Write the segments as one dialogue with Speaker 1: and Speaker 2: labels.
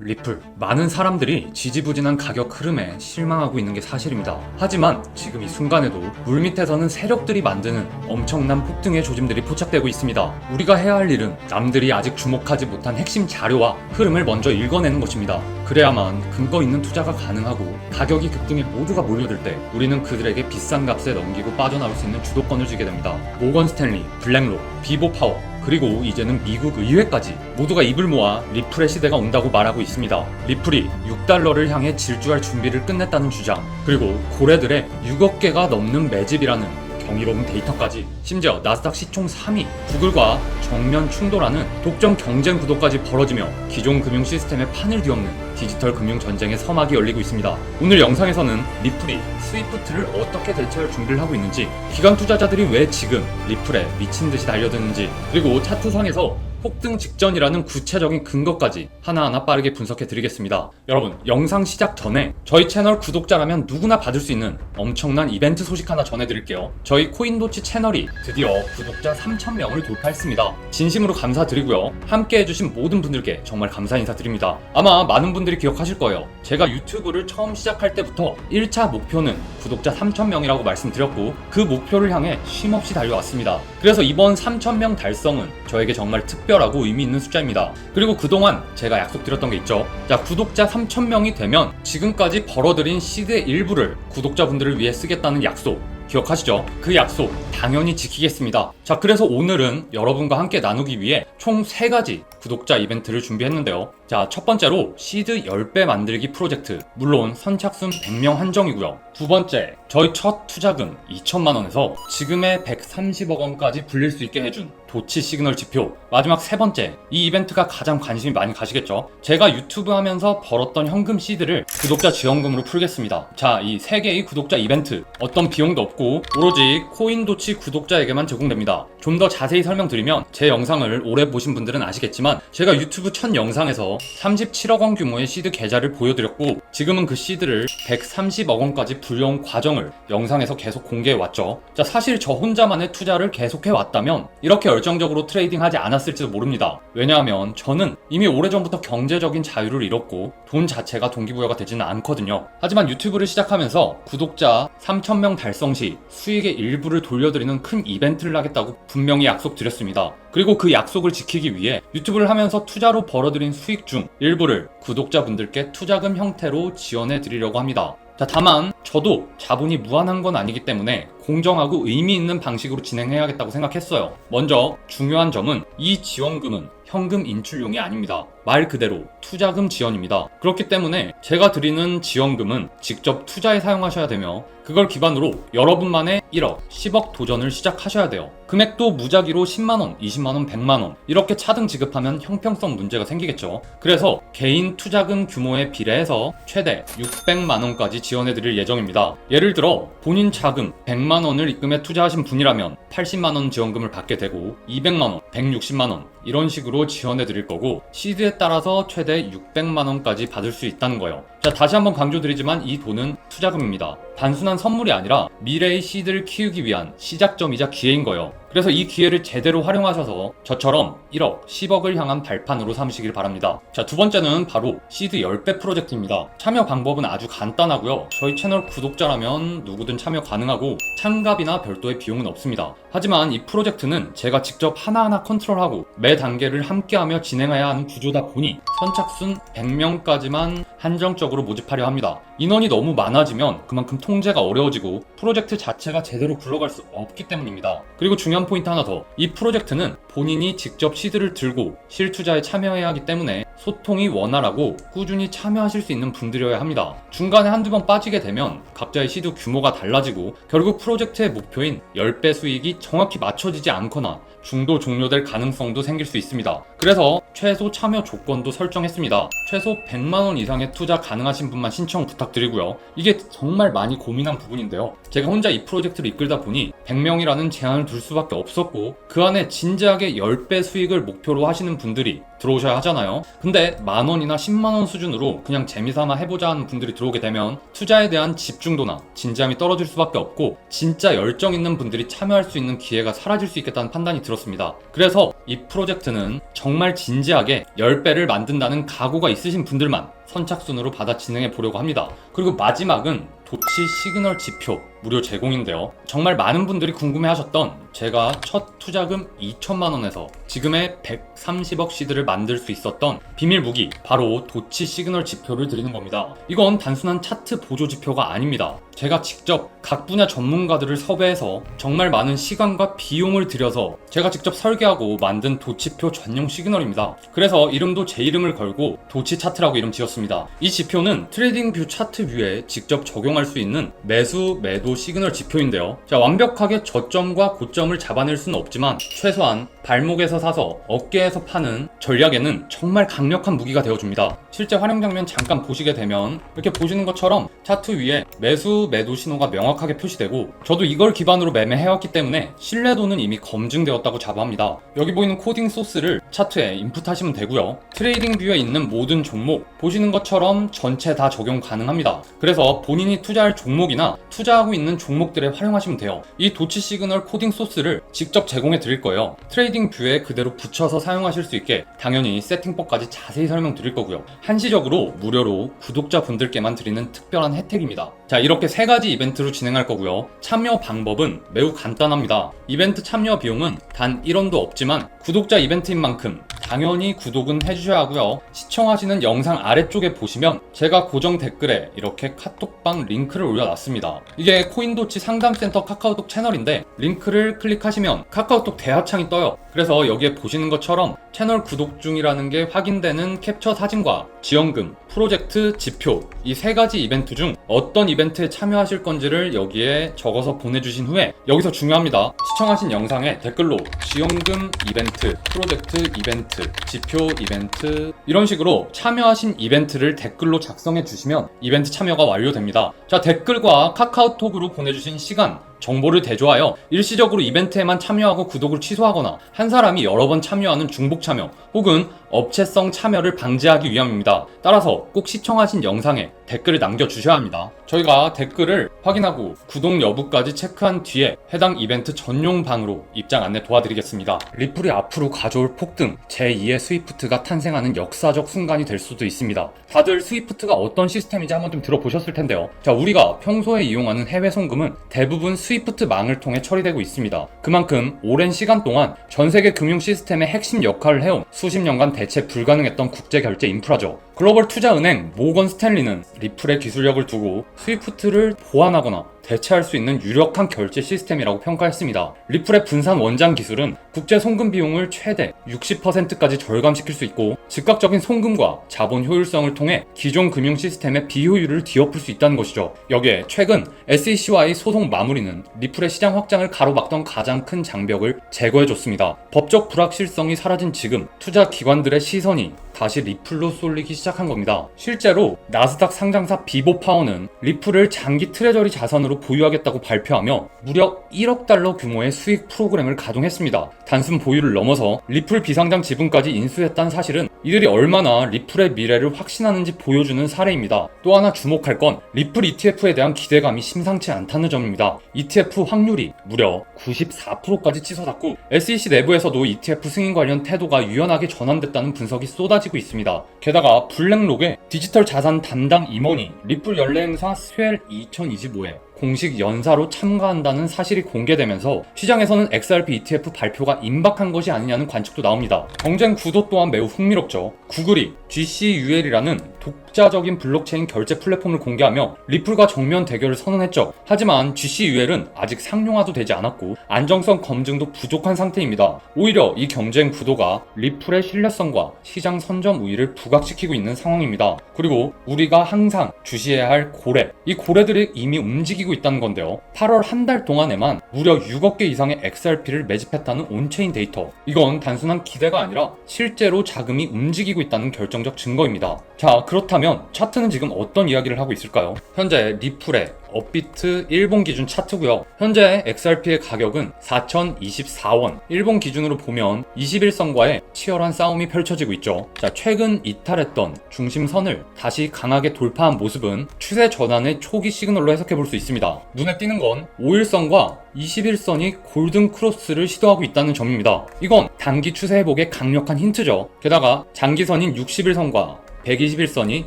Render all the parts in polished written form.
Speaker 1: 리플. 많은 사람들이 지지부진한 가격 흐름에 실망하고 있는 게 사실입니다. 하지만 지금 이 순간에도 물밑에서는 세력들이 만드는 엄청난 폭등의 조짐들이 포착되고 있습니다. 우리가 해야 할 일은 남들이 아직 주목하지 못한 핵심 자료와 흐름을 먼저 읽어내는 것입니다. 그래야만 근거 있는 투자가 가능하고 가격이 급등해 모두가 몰려들 때 우리는 그들에게 비싼 값에 넘기고 빠져나올 수 있는 주도권을 쥐게 됩니다. 모건 스탠리, 블랙록, 비보 파워, 그리고 이제는 미국 의회까지 모두가 입을 모아 리플의 시대가 온다고 말하고 있습니다. 리플이 6달러를 향해 질주할 준비를 끝냈다는 주장, 그리고 고래들의 6억 개가 넘는 매집이라는 경이로운 데이터까지, 심지어 나스닥 시총 3위, 구글과 정면 충돌하는 독점 경쟁 구도까지 벌어지며 기존 금융 시스템의 판을 뒤엎는 디지털 금융 전쟁의 서막이 열리고 있습니다. 오늘 영상에서는 리플이 스위프트를 어떻게 대체할 준비를 하고 있는지, 기관 투자자들이 왜 지금 리플에 미친 듯이 달려드는지, 그리고 차트상에서 폭등 직전이라는 구체적인 근거까지 하나하나 빠르게 분석해 드리겠습니다. 여러분, 영상 시작 전에 저희 채널 구독자라면 누구나 받을 수 있는 엄청난 이벤트 소식 하나 전해드릴게요. 저희 코인도치 채널이 드디어 구독자 3,000명을 돌파했습니다. 진심으로 감사드리고요. 함께 해주신 모든 분들께 정말 감사 인사드립니다. 아마 많은 분들이 기억하실 거예요. 제가 유튜브를 처음 시작할 때부터 1차 목표는 구독자 3,000명이라고 말씀드렸고, 그 목표를 향해 쉼없이 달려왔습니다. 그래서 이번 3,000명 달성은 저에게 정말 특별하고 의미 있는 숫자입니다. 그리고 그동안 제가 약속드렸던 게 있죠. 자, 구독자 3,000명이 되면 지금까지 벌어들인 시드의 일부를 구독자분들을 위해 쓰겠다는 약속 기억하시죠? 그 약속 당연히 지키겠습니다. 자, 그래서 오늘은 여러분과 함께 나누기 위해 총 3가지 구독자 이벤트를 준비했는데요. 자, 첫 번째로 시드 10배 만들기 프로젝트, 물론 선착순 100명 한정이고요. 두 번째, 저희 첫 투자금 2천만원에서 지금의 130억 원까지 불릴 수 있게 해준 도치 시그널 지표. 마지막 세 번째, 이 이벤트가 가장 관심이 많이 가시겠죠? 제가 유튜브 하면서 벌었던 현금 시드를 구독자 지원금으로 풀겠습니다. 자, 이 3개의 구독자 이벤트, 어떤 비용도 없고 오로지 코인도치 구독자에게만 제공됩니다. 좀 더 자세히 설명드리면, 제 영상을 오래 보신 분들은 아시겠지만 제가 유튜브 첫 영상에서 37억 원 규모의 시드 계좌를 보여드렸고, 지금은 그 시드를 130억 원까지 불려온 과정을 영상에서 계속 공개해왔죠. 자, 사실 저 혼자만의 투자를 계속해왔다면 이렇게 열정적으로 트레이딩하지 않았을지도 모릅니다. 왜냐하면 저는 이미 오래전부터 경제적인 자유를 잃었고 돈 자체가 동기부여가 되지는 않거든요. 하지만 유튜브를 시작하면서 구독자 3,000명 달성 시 수익의 일부를 돌려드리는 큰 이벤트를 하겠다고 분명히 약속드렸습니다. 그리고 그 약속을 지키기 위해 유튜브를 하면서 투자로 벌어들인 수익 중 일부를 구독자분들께 투자금 형태로 지원해 드리려고 합니다. 자, 다만 저도 자본이 무한한 건 아니기 때문에 공정하고 의미 있는 방식으로 진행해야겠다고 생각했어요. 먼저 중요한 점은 이 지원금은 현금 인출용이 아닙니다. 말 그대로 투자금 지원입니다. 그렇기 때문에 제가 드리는 지원금은 직접 투자에 사용하셔야 되며, 그걸 기반으로 여러분만의 1억, 10억 도전을 시작하셔야 돼요. 금액도 무작위로 10만원, 20만원, 100만원 이렇게 차등 지급하면 형평성 문제가 생기겠죠. 그래서 개인 투자금 규모에 비례해서 최대 600만원까지 지원해드릴 예정입니다. 예를 들어 본인 자금 100만원을 입금해 투자하신 분이라면 80만원 지원금을 받게 되고, 200만원, 160만원 이런 식으로 지원해드릴 거고, 시드에 따라서 최대 600만원까지 받을 수 있다는 거예요. 자, 다시 한번 강조드리지만 이 돈은 투자금입니다. 단순한 선물이 아니라 미래의 시드를 키우기 위한 시작점이자 기회인 거예요. 그래서 이 기회를 제대로 활용하셔서 저처럼 1억, 10억을 향한 발판으로 삼으시길 바랍니다. 자, 두 번째는 바로 시드 10배 프로젝트입니다. 참여 방법은 아주 간단하고요. 저희 채널 구독자라면 누구든 참여 가능하고 참가비나 별도의 비용은 없습니다. 하지만 이 프로젝트는 제가 직접 하나하나 컨트롤하고 매 단계를 함께하며 진행해야 하는 구조다 보니 선착순 100명까지만 한정적으로 모집하려 합니다. 인원이 너무 많아지면 그만큼 통제가 어려워지고 프로젝트 자체가 제대로 굴러갈 수 없기 때문입니다. 그리고 중요한 포인트 하나 더, 이 프로젝트는 본인이 직접 시드를 들고 실투자에 참여해야 하기 때문에 소통이 원활하고 꾸준히 참여하실 수 있는 분들이어야 합니다. 중간에 한두 번 빠지게 되면 각자의 시드 규모가 달라지고 결국 프로젝트의 목표인 10배 수익이 정확히 맞춰지지 않거나 중도 종료될 가능성도 생길 수 있습니다. 그래서 최소 참여 조건도 설정했습니다. 최소 100만원 이상의 투자 가능하신 분만 신청 부탁드리고요. 이게 정말 많이 고민한 부분인데요. 제가 혼자 이 프로젝트를 이끌다 보니 100명이라는 제한을 둘 수밖에 없었고, 그 안에 진지하게 최악의 10배 수익을 목표로 하시는 분들이 들어오셔야 하잖아요. 근데 만원이나 10만원 수준으로 그냥 재미삼아 해보자 하는 분들이 들어오게 되면 투자에 대한 집중도나 진지함이 떨어질 수밖에 없고 진짜 열정 있는 분들이 참여할 수 있는 기회가 사라질 수 있겠다는 판단이 들었습니다. 그래서 이 프로젝트는 정말 진지하게 10배를 만든다는 각오가 있으신 분들만 선착순으로 받아 진행해 보려고 합니다. 그리고 마지막은 도치 시그널 지표 무료 제공인데요. 정말 많은 분들이 궁금해하셨던 제가 첫 투자금 2천만원에서 지금의 130억 시드를 만들 수 있었던 비밀 무기, 바로 도치 시그널 지표를 드리는 겁니다. 이건 단순한 차트 보조 지표가 아닙니다. 제가 직접 각 분야 전문가들을 섭외해서 정말 많은 시간과 비용을 들여서 제가 직접 설계하고 만든 도치표 전용 시그널입니다. 그래서 이름도 제 이름을 걸고 도치 차트라고 이름 지었습니다. 이 지표는 트레이딩 뷰 차트 뷰에 직접 적용할 수 있는 매수, 매도 시그널 지표인데요. 자, 완벽하게 저점과 고점을 잡아낼 수는 없지만 최소한 발목에서 사서 어깨에서 파는 전략에는 정말 강력한 무기가 되어줍니다. 실제 활용 장면 잠깐 보시게 되면 이렇게 보시는 것처럼 차트 위에 매수, 매도 신호가 명확하게 표시되고 저도 이걸 기반으로 매매해왔기 때문에 신뢰도는 이미 검증되었다고 자부합니다. 여기 보이는 코딩 소스를 차트에 인풋하시면 되고요. 트레이딩 뷰에 있는 모든 종목 보시는 것처럼 전체 다 적용 가능합니다. 그래서 본인이 투자할 종목이나 투자하고 있는 종목들에 활용하시면 돼요. 이 도치 시그널 코딩 소스를 직접 제공해 드릴 거예요. 트레이딩 뷰에 그대로 붙여서 사용하실 수 있게 당연히 세팅법까지 자세히 설명드릴 거고요. 한시적으로 무료로 구독자분들께만 드리는 특별한 혜택입니다. 자, 이렇게 3가지 이벤트로 진행할 거고요. 참여 방법은 매우 간단합니다. 이벤트 참여 비용은 단 1원도 없지만 구독자 이벤트인 만큼 당연히 구독은 해주셔야 하고요. 시청하시는 영상 아래쪽에 보시면 제가 고정 댓글에 이렇게 카톡방 링크를 올려놨습니다. 이게 코인도치 상담센터 카카오톡 채널인데 링크를 클릭하시면 카카오톡 대화창이 떠요. 그래서 여기에 보시는 것처럼 채널 구독 중이라는 게 확인되는 캡처 사진과 지원금, 프로젝트 지표, 이 3가지 이벤트 중 어떤 이벤트에 참여하실 건지를 여기에 적어서 보내주신 후에, 여기서 중요합니다. 시청하신 영상에 댓글로 지원금 이벤트, 프로젝트 이벤트, 지표 이벤트, 이런 식으로 참여하신 이벤트를 댓글로 작성해 주시면 이벤트 참여가 완료됩니다. 자, 댓글과 카카오톡으로 보내주신 시간, 정보를 대조하여 일시적으로 이벤트에만 참여하고 구독을 취소하거나 한 사람이 여러 번 참여하는 중복 참여 혹은 업체성 참여를 방지하기 위함입니다. 따라서 꼭 시청하신 영상에 댓글을 남겨주셔야 합니다. 저희가 댓글을 확인하고 구독 여부까지 체크한 뒤에 해당 이벤트 전용 방으로 입장 안내 도와드리겠습니다. 리플이 앞으로 가져올 폭등, 제2의 스위프트가 탄생하는 역사적 순간이 될 수도 있습니다. 다들 스위프트가 어떤 시스템인지 한번 좀 들어보셨을 텐데요. 자, 우리가 평소에 이용하는 해외 송금은 대부분 스위프트 망을 통해 처리되고 있습니다. 그만큼 오랜 시간 동안 전 세계 금융 시스템의 핵심 역할을 해온 수십 년간 대체 불가능했던 국제 결제 인프라죠. 글로벌 투자은행 모건 스탠리는 리플의 기술력을 두고 스위프트를 보완하거나 대체할 수 있는 유력한 결제 시스템이라고 평가했습니다. 리플의 분산 원장 기술은 국제 송금 비용을 최대 60%까지 절감시킬 수 있고 즉각적인 송금과 자본 효율성을 통해 기존 금융 시스템의 비효율을 뒤엎을 수 있다는 것이죠. 여기에 최근 SEC와의 소송 마무리는 리플의 시장 확장을 가로막던 가장 큰 장벽을 제거해줬습니다. 법적 불확실성이 사라진 지금 투자 기관들의 시선이 다시 리플로 쏠리기 시작한 겁니다. 실제로 나스닥 상장사 비보파워는 리플을 장기 트레저리 자산으로 보유하겠다고 발표하며 무려 1억 달러 규모의 수익 프로그램을 가동했습니다. 단순 보유를 넘어서 리플 비상장 지분까지 인수했다는 사실은 이들이 얼마나 리플의 미래를 확신하는지 보여주는 사례입니다. 또 하나 주목할 건 리플 ETF에 대한 기대감이 심상치 않다는 점입니다. ETF 확률이 무려 94%까지 치솟았고 SEC 내부에서도 ETF 승인 관련 태도가 유연하게 전환됐다는 분석이 쏟아지고 있습니다. 게다가 블랙록의 디지털 자산 담당 임원이 리플 연례 행사 스웰 2025에 공식 연사로 참가한다는 사실이 공개되면서 시장에서는 XRP ETF 발표가 임박한 것이 아니냐는 관측도 나옵니다. 경쟁 구도 또한 매우 흥미롭죠. 구글이 GCUL이라는 독자적인 블록체인 결제 플랫폼을 공개하며 리플과 정면 대결을 선언했죠. 하지만 GCUL은 아직 상용화도 되지 않았고 안정성 검증도 부족한 상태입니다. 오히려 이 경쟁 구도가 리플의 신뢰성과 시장 선점 우위를 부각시키고 있는 상황입니다. 그리고 우리가 항상 주시해야 할 고래, 이 고래들이 이미 움직이고 있다는 건데요. 8월 한 달 동안에만 무려 6억 개 이상의 XRP를 매집했다는 온체인 데이터. 이건 단순한 기대가 아니라 실제로 자금이 움직이고 있다는 결정적 증거입니다. 자, 그렇다면 차트는 지금 어떤 이야기를 하고 있을까요? 현재 리플의 업비트 일본 기준 차트고요. 현재 XRP의 가격은 4,024원. 일본 기준으로 보면 21선과의 치열한 싸움이 펼쳐지고 있죠. 자, 최근 이탈했던 중심선을 다시 강하게 돌파한 모습은 추세 전환의 초기 시그널로 해석해 볼 수 있습니다. 눈에 띄는 건 5일선과 21선이 골든 크로스를 시도하고 있다는 점입니다. 이건 단기 추세 회복의 강력한 힌트죠. 게다가 장기선인 60일선과 121선이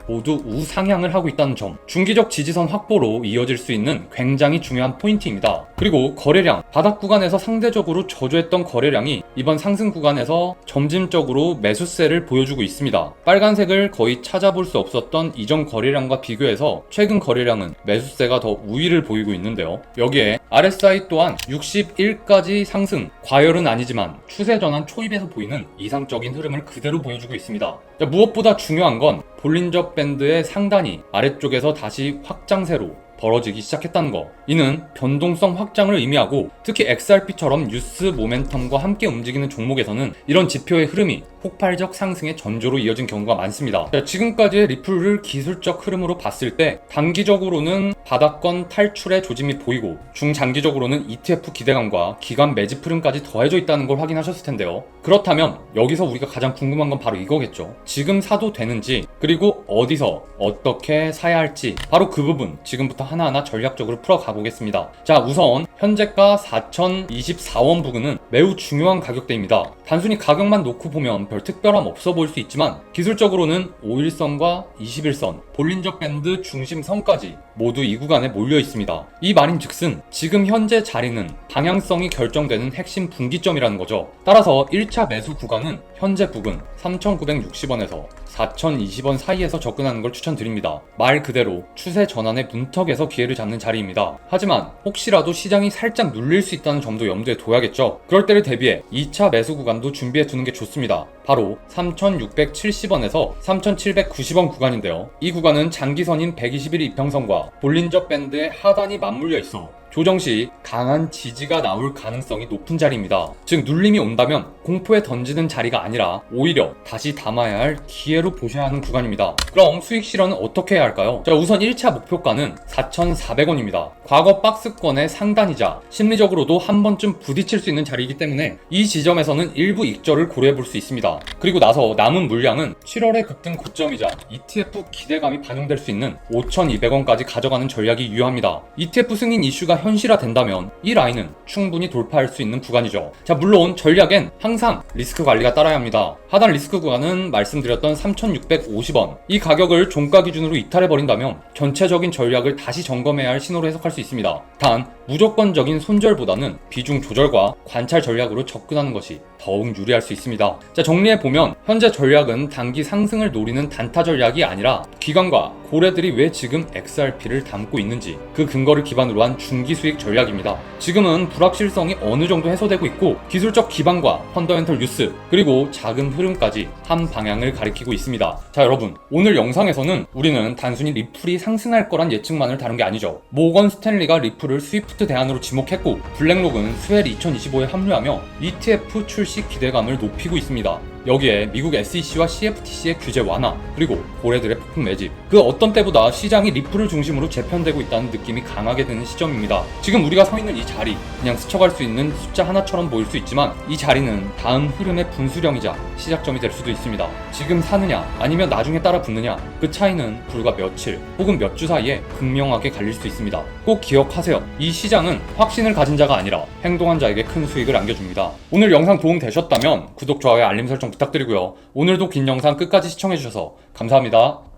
Speaker 1: 모두 우상향을 하고 있다는 점, 중기적 지지선 확보로 이어질 수 있는 굉장히 중요한 포인트입니다. 그리고 거래량, 바닥 구간에서 상대적으로 저조했던 거래량이 이번 상승 구간에서 점진적으로 매수세를 보여주고 있습니다. 빨간색을 거의 찾아볼 수 없었던 이전 거래량과 비교해서 최근 거래량은 매수세가 더 우위를 보이고 있는데요. 여기에 RSI 또한 61까지 상승, 과열은 아니지만 추세 전환 초입에서 보이는 이상적인 흐름을 그대로 보여주고 있습니다. 무엇보다 중요한 건 볼린저 밴드의 상단이 아래쪽에서 다시 확장세로 벌어지기 시작했다는 거. 이는 변동성 확장을 의미하고 특히 XRP처럼 뉴스 모멘텀과 함께 움직이는 종목에서는 이런 지표의 흐름이 폭발적 상승의 전조로 이어진 경우가 많습니다. 지금까지의 리플을 기술적 흐름으로 봤을 때 단기적으로는 바닥권 탈출의 조짐이 보이고 중장기적으로는 ETF 기대감과 기관 매집 흐름까지 더해져 있다는 걸 확인하셨을 텐데요. 그렇다면 여기서 우리가 가장 궁금한 건 바로 이거겠죠. 지금 사도 되는지, 그리고 어디서 어떻게 사야 할지, 바로 그 부분 지금부터 하나하나 전략적으로 풀어가 보겠습니다. 자, 우선 현재가 4,024원 부근은 매우 중요한 가격대입니다. 단순히 가격만 놓고 보면 별 특별함 없어 보일 수 있지만 기술적으로는 5일선과 21선, 볼린저 밴드 중심선까지 모두 이 구간에 몰려 있습니다. 이 말인즉슨 지금 현재 자리는 방향성이 결정되는 핵심 분기점이라는 거죠. 따라서 1차 매수 구간은 현재 부근 3,960원에서 4,020원 사이에서 접근하는 걸 추천드립니다. 말 그대로 추세 전환의 문턱에서 기회를 잡는 자리입니다. 하지만 혹시라도 시장이 살짝 눌릴 수 있다는 점도 염두에 둬야겠죠. 그럴 때를 대비해 2차 매수 구간도 준비해 두는 게 좋습니다. 바로 3,670원에서 3,790원 구간인데요. 이 구간은 장기선인 121 이평선과 볼린저 밴드의 하단이 맞물려 있어 조정 시 강한 지지가 나올 가능성이 높은 자리입니다. 즉 눌림이 온다면 공포에 던지는 자리가 아니라 오히려 다시 담아야 할 기회로 보셔야 하는 구간입니다. 그럼 수익 실현은 어떻게 해야 할까요? 자, 우선 1차 목표가는 4,400원입니다. 과거 박스권의 상단이자 심리적으로도 한 번쯤 부딪힐 수 있는 자리이기 때문에 이 지점에서는 일부 익절을 고려해 볼 수 있습니다. 그리고 나서 남은 물량은 7월의 급등 고점이자 ETF 기대감이 반영될 수 있는 5,200원까지 가져가는 전략이 유효합니다. ETF 승인 이슈가 현실화된다면 이 라인은 충분히 돌파할 수 있는 구간이죠. 자, 물론 전략엔 항상 리스크 관리가 따라야 합니다. 하단 리스크 구간은 말씀드렸던 3,650원. 이 가격을 종가 기준으로 이탈해버린다면 전체적인 전략을 다시 점검해야 할 신호로 해석할 수 있습니다. 단 무조건적인 손절보다는 비중 조절과 관찰 전략으로 접근하는 것이 더욱 유리할 수 있습니다. 자, 정리해보면 현재 전략은 단기 상승을 노리는 단타 전략이 아니라 기관과 고래들이 왜 지금 XRP를 담고 있는지 그 근거를 기반으로 한 중기 수익 전략입니다. 지금은 불확실성이 어느 정도 해소되고 있고 기술적 기반과 펀더멘털 뉴스 그리고 자금 흐름까지 한 방향을 가리키고 있습니다. 자, 여러분, 오늘 영상에서는 우리는 단순히 리플이 상승할 거란 예측만을 다룬 게 아니죠. 모건 스탠리가 리플을 스위프트 대안으로 지목했고 블랙록은 스웰 2025에 합류하며 ETF 출시 기대감을 높이고 있습니다. 여기에 미국 SEC와 CFTC의 규제 완화, 그리고 고래들의 폭풍 매집, 그 어떤 때보다 시장이 리플을 중심으로 재편되고 있다는 느낌이 강하게 드는 시점입니다. 지금 우리가 서 있는 이 자리, 그냥 스쳐갈 수 있는 숫자 하나처럼 보일 수 있지만 이 자리는 다음 흐름의 분수령이자 시작점이 될 수도 있습니다. 지금 사느냐 아니면 나중에 따라 붙느냐, 그 차이는 불과 며칠 혹은 몇 주 사이에 극명하게 갈릴 수 있습니다. 꼭 기억하세요. 이 시장은 확신을 가진 자가 아니라 행동한 자에게 큰 수익을 안겨줍니다. 오늘 영상 도움 되셨다면 구독, 좋아요, 알림 설정 부탁드리고요. 오늘도 긴 영상 끝까지 시청해주셔서 감사합니다.